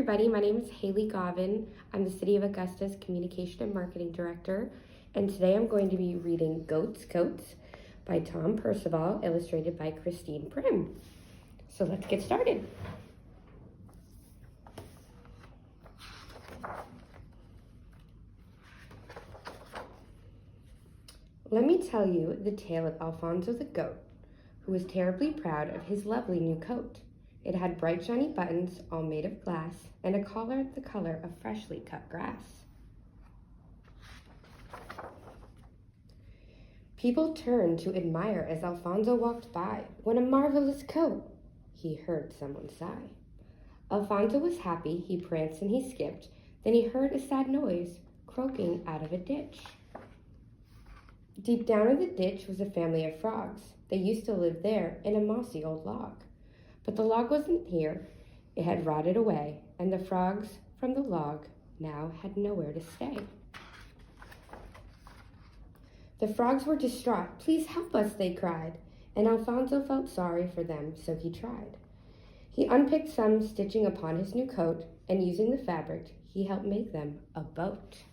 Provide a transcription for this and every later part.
everybody, my name is Hayley Gauvin. I'm the City of Augusta's Communication and Marketing Director, and today I'm going to be reading Goat's Coats by Tom Percival, illustrated by Christine Prim. So let's get started. Let me tell you the tale of Alfonso the goat, who was terribly proud of his lovely new coat. It had bright shiny buttons, all made of glass, and a collar the color of freshly cut grass. People turned to admire as Alfonso walked by. "What a marvelous coat!" he heard someone sigh. Alfonso was happy, he pranced and he skipped. Then he heard a sad noise, croaking out of a ditch. Deep down in the ditch was a family of frogs. They used to live there in a mossy old log. But the log wasn't here. It had rotted away, and the frogs from the log now had nowhere to stay. The frogs were distraught. "Please help us," they cried, and Alfonso felt sorry for them, so he tried. He unpicked some, stitching upon his new coat, and using the fabric, he helped make them a boat.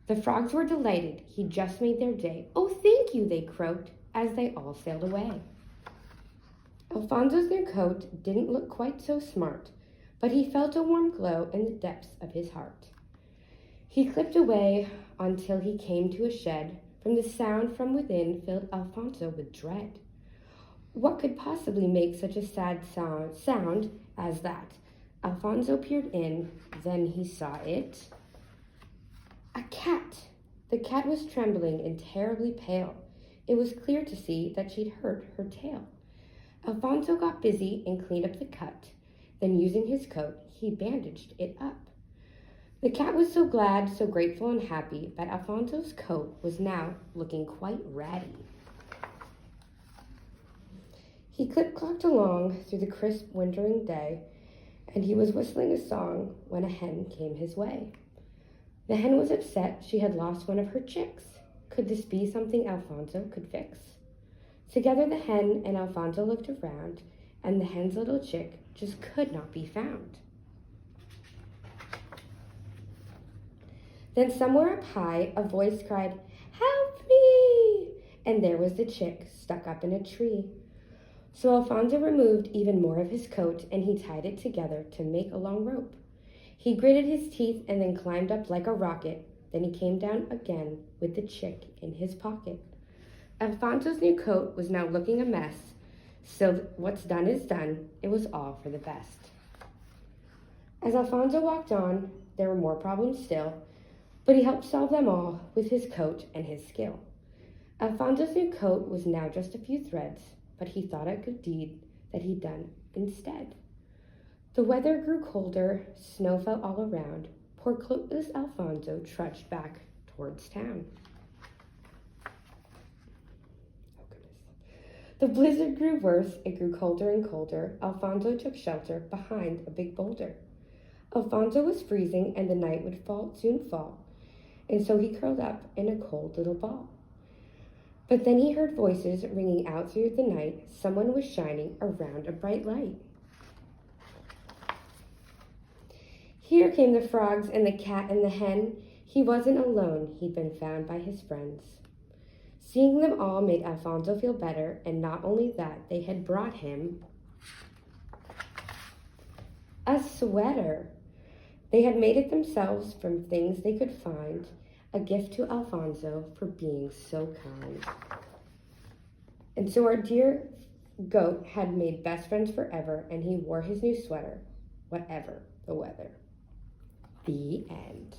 The frogs were delighted. He just made their day. "Oh, thank you," they croaked as they all sailed away. Alfonso's new coat didn't look quite so smart, but he felt a warm glow in the depths of his heart. He clipped away until he came to a shed. From the sound from within filled Alfonso with dread. What could possibly make such a sad sound as that? Alfonso peered in, then he saw it. A cat! The cat was trembling and terribly pale. It was clear to see that she'd hurt her tail. Alfonso got busy and cleaned up the cut. Then, using his coat, he bandaged it up. The cat was so glad, so grateful and happy that Alfonso's coat was now looking quite ratty. He clip-clocked along through the crisp wintering day, and he was whistling a song when a hen came his way. The hen was upset. She had lost one of her chicks. Could this be something Alfonso could fix? Together the hen and Alfonso looked around, and the hen's little chick just could not be found. Then somewhere up high, a voice cried, "Help me!" And there was the chick stuck up in a tree. So Alfonso removed even more of his coat, and he tied it together to make a long rope. He gritted his teeth and then climbed up like a rocket. Then he came down again with the chick in his pocket. Alfonso's new coat was now looking a mess. So what's done is done. It was all for the best. As Alfonso walked on, there were more problems still, but he helped solve them all with his coat and his skill. Alfonso's new coat was now just a few threads, but he thought a good deed that he'd done instead. The weather grew colder, snow fell all around. Poor coatless Alfonso trudged back towards town. The blizzard grew worse, it grew colder and colder. Alfonso took shelter behind a big boulder. Alfonso was freezing and the night would soon fall, and so he curled up in a cold little ball. But then he heard voices ringing out through the night. Someone was shining around a bright light. Here came the frogs and the cat and the hen. He wasn't alone, he'd been found by his friends. Seeing them all made Alfonso feel better, and not only that, they had brought him a sweater. They had made it themselves from things they could find, a gift to Alfonso for being so kind. And so our dear goat had made best friends forever, and he wore his new sweater, whatever the weather. The end.